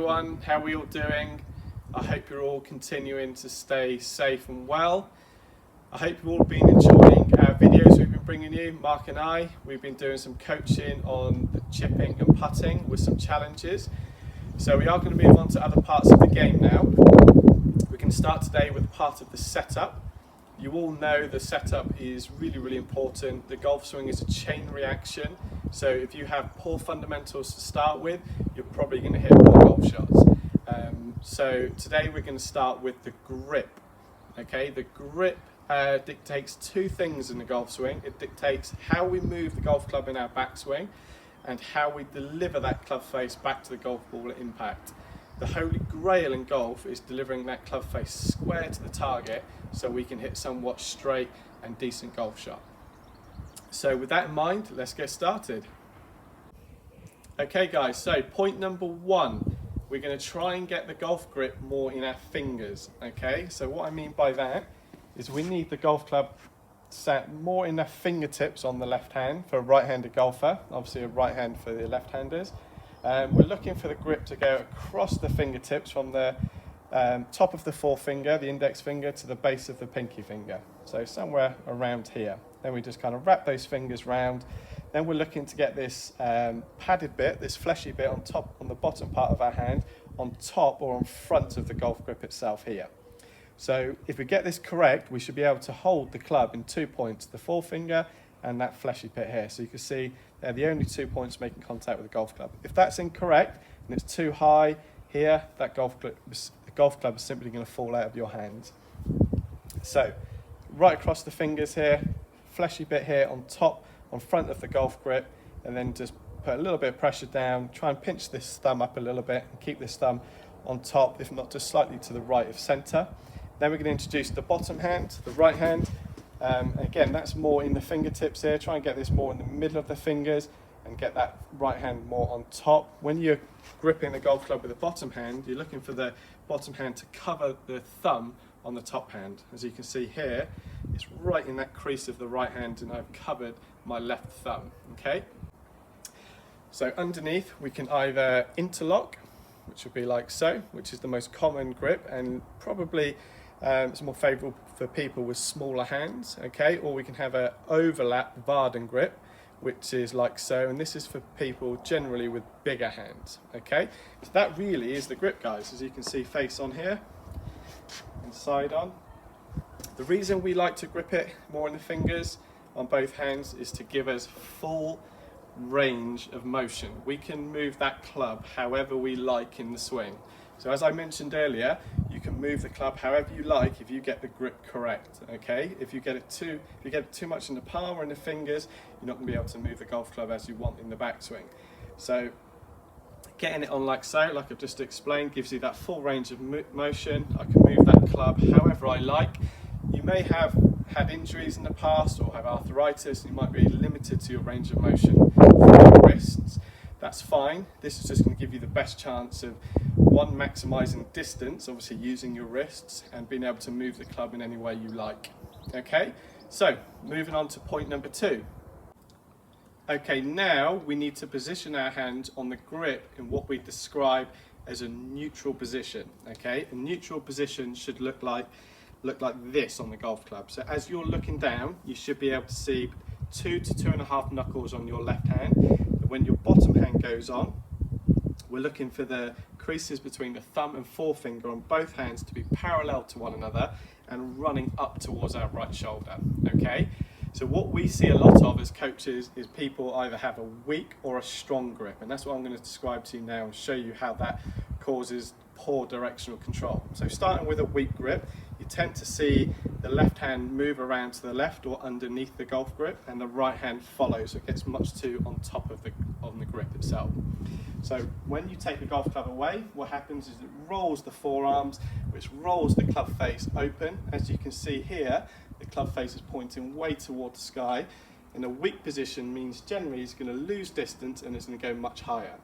everyone, how are we all doing? I hope you're all continuing to stay safe and well. I hope you've all been enjoying our videos we've been bringing you, Mark and I. We've been doing some coaching on the chipping and putting with some challenges. So we are going to move on to other parts of the game now. We're going to start today with part of the setup. You all know the setup is really important. The golf swing is a chain reaction. So if you have poor fundamentals to start with, you're probably going to hit poor golf shots. So today we're going to start with the grip. Okay, the grip dictates two things in the golf swing. It dictates how we move the golf club in our backswing and how we deliver that club face back to the golf ball at impact. The holy grail in golf is delivering that club face square to the target so we can hit somewhat straight and decent golf shot. So with that in mind, let's get started. Okay guys, so point number one, we're going to try and get the golf grip more in our fingers. Okay, so what I mean by that is we need the golf club sat more in our fingertips on the left hand for a right-handed golfer, obviously a right hand for the left-handers. We're looking for the grip to go across the fingertips from the top of the forefinger, the index finger, to the base of the pinky finger. So somewhere around here. Then we just kind of wrap those fingers round. Then we're looking to get this padded bit, this fleshy bit on top, on the bottom part of our hand, on top or on front of the golf grip itself here. So if we get this correct, we should be able to hold the club in 2 points, the forefinger and that fleshy bit here. So you can see they're the only 2 points making contact with the golf club. If that's incorrect and it's too high here, the golf club is simply going to fall out of your hands. So right across the fingers here, fleshy bit here on top, on front of the golf grip, and then just put a little bit of pressure down, try and pinch this thumb up a little bit and keep this thumb on top, if not just slightly to the right of center. Then we're going to introduce the bottom hand, the right hand. Again, that's more in the fingertips here. Try and get this more in the middle of the fingers and get that right hand more on top. When you're gripping the golf club with the bottom hand, you're looking for the bottom hand to cover the thumb on the top hand. As you can see here, it's right in that crease of the right hand and I've covered my left thumb, okay? So underneath, we can either interlock, which would be like so, which is the most common grip and probably it's more favourable for people with smaller hands, okay? Or we can have an overlap Varden grip, which is like so, and this is for people generally with bigger hands, okay? So that really is the grip, guys, as you can see face on here and side on. The reason we like to grip it more in the fingers on both hands is to give us full range of motion. We can move that club however we like in the swing. So as I mentioned earlier, you can move the club however you like if you get the grip correct, okay? If you get it too much in the palm or in the fingers, you're not going to be able to move the golf club as you want in the backswing. So getting it on like so, like I've just explained, gives you that full range of motion. I can move that club however I like. You may have had injuries in the past or have arthritis, and you might be limited to your range of motion for your wrists. That's fine. This is just going to give you the best chance of one, maximising distance, obviously using your wrists, and being able to move the club in any way you like. Okay, so moving on to point number two. Okay, now we need to position our hand on the grip in what we describe as a neutral position. Okay, a neutral position should look like this on the golf club. So as you're looking down, you should be able to see 2 to 2.5 knuckles on your left hand. But when your bottom hand goes on, we're looking for the creases between the thumb and forefinger on both hands to be parallel to one another and running up towards our right shoulder, okay? So what we see a lot of as coaches is people either have a weak or a strong grip, and that's what I'm going to describe to you now and show you how that causes poor directional control. So starting with a weak grip, you tend to see the left hand move around to the left or underneath the golf grip, and the right hand follows, so it gets much too on top of the grip itself. So when you take the golf club away, what happens is it rolls the forearms, which rolls the club face open. As you can see here, the club face is pointing way toward the sky, and a weak position means generally it's going to lose distance and it's going to go much higher.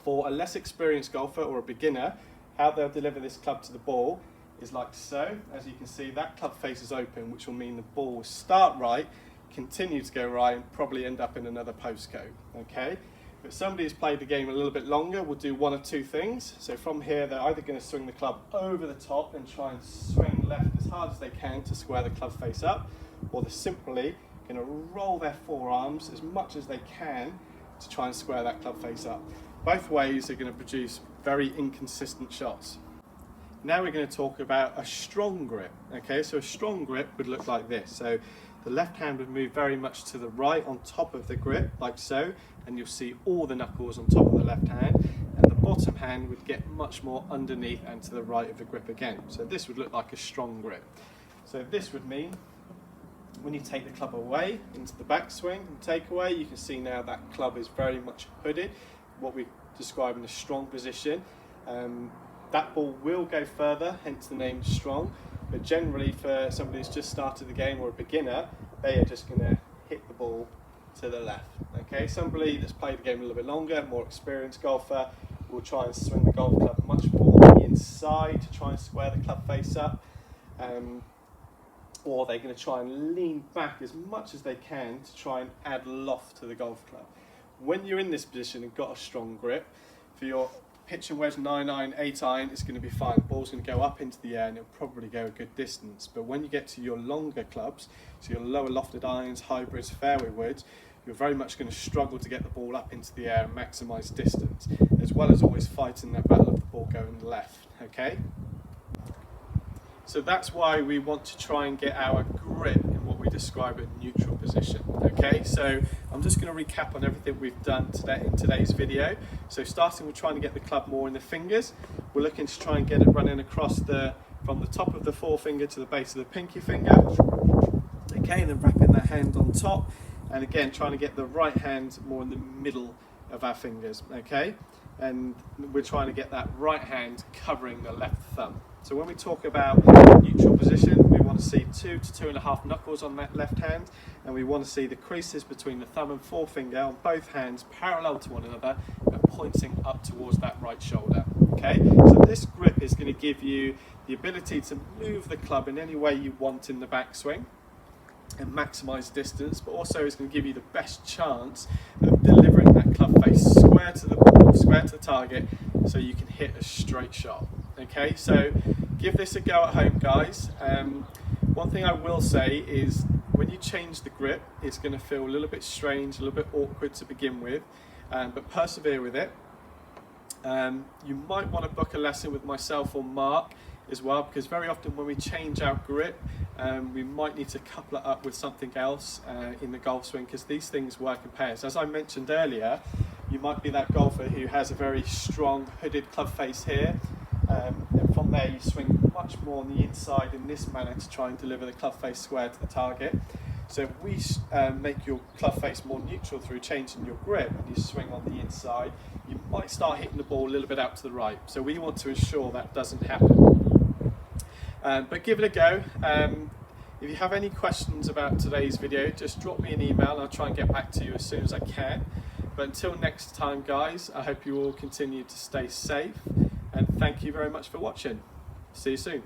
For a less experienced golfer or a beginner, how they'll deliver this club to the ball is like so. As you can see, that club face is open, which will mean the ball will start right, continue to go right, and probably end up in another postcode, okay? But somebody who's played the game a little bit longer will do one of two things. So from here, they're either going to swing the club over the top and try and swing left as hard as they can to square the club face up, or they're simply going to roll their forearms as much as they can to try and square that club face up. Both ways are going to produce very inconsistent shots. Now we're going to talk about a strong grip. Okay, so a strong grip would look like this. So the left hand would move very much to the right on top of the grip, like so, and you'll see all the knuckles on top of the left hand, and the bottom hand would get much more underneath and to the right of the grip again. So this would look like a strong grip. So this would mean when you take the club away into the backswing and take away, you can see now that club is very much hooded, what we describe in a strong position. That ball will go further, hence the name strong, but generally for somebody who's just started the game or a beginner, they are just going to hit the ball to the left. Okay, somebody that's played the game a little bit longer, more experienced golfer, will try and swing the golf club much more on the inside to try and square the club face up, or they're going to try and lean back as much as they can to try and add loft to the golf club. When you're in this position and got a strong grip, for your pitch and wedge 9-iron, 8-iron, it's going to be fine. The ball's going to go up into the air and it'll probably go a good distance. But when you get to your longer clubs, so your lower lofted irons, hybrids, fairway woods, you're very much going to struggle to get the ball up into the air and maximise distance, as well as always fighting that battle of the ball going left. Okay? So that's why we want to try and get our grip in what we describe as neutral position. Okay, so I'm just going to recap on everything we've done today in today's video. So starting with trying to get the club more in the fingers, we're looking to try and get it running across from the top of the forefinger to the base of the pinky finger. Okay, and then wrapping that hand on top, and again trying to get the right hand more in the middle of our fingers. Okay, and we're trying to get that right hand covering the left thumb. So when we talk about neutral position, we want to see 2 to 2.5 knuckles on that left hand, and we want to see the creases between the thumb and forefinger on both hands parallel to one another and pointing up towards that right shoulder. Okay, so this grip is going to give you the ability to move the club in any way you want in the backswing and maximise distance, but also it's going to give you the best chance of delivering that club face square to the ball, square to the target, so you can hit a straight shot. Okay, so give this a go at home, guys. One thing I will say is when you change the grip, it's going to feel a little bit strange, a little bit awkward to begin with, but persevere with it. You might want to book a lesson with myself or Mark as well, because very often when we change our grip, we might need to couple it up with something else in the golf swing, because these things work in pairs. As I mentioned earlier, you might be that golfer who has a very strong hooded club face here, and from there you swing much more on the inside in this manner to try and deliver the club face square to the target. So if we make your club face more neutral through changing your grip and you swing on the inside, you might start hitting the ball a little bit out to the right. So we want to ensure that doesn't happen. But give it a go. If you have any questions about today's video, just drop me an email and I'll try and get back to you as soon as I can. But until next time, guys, I hope you all continue to stay safe, and thank you very much for watching. See you soon.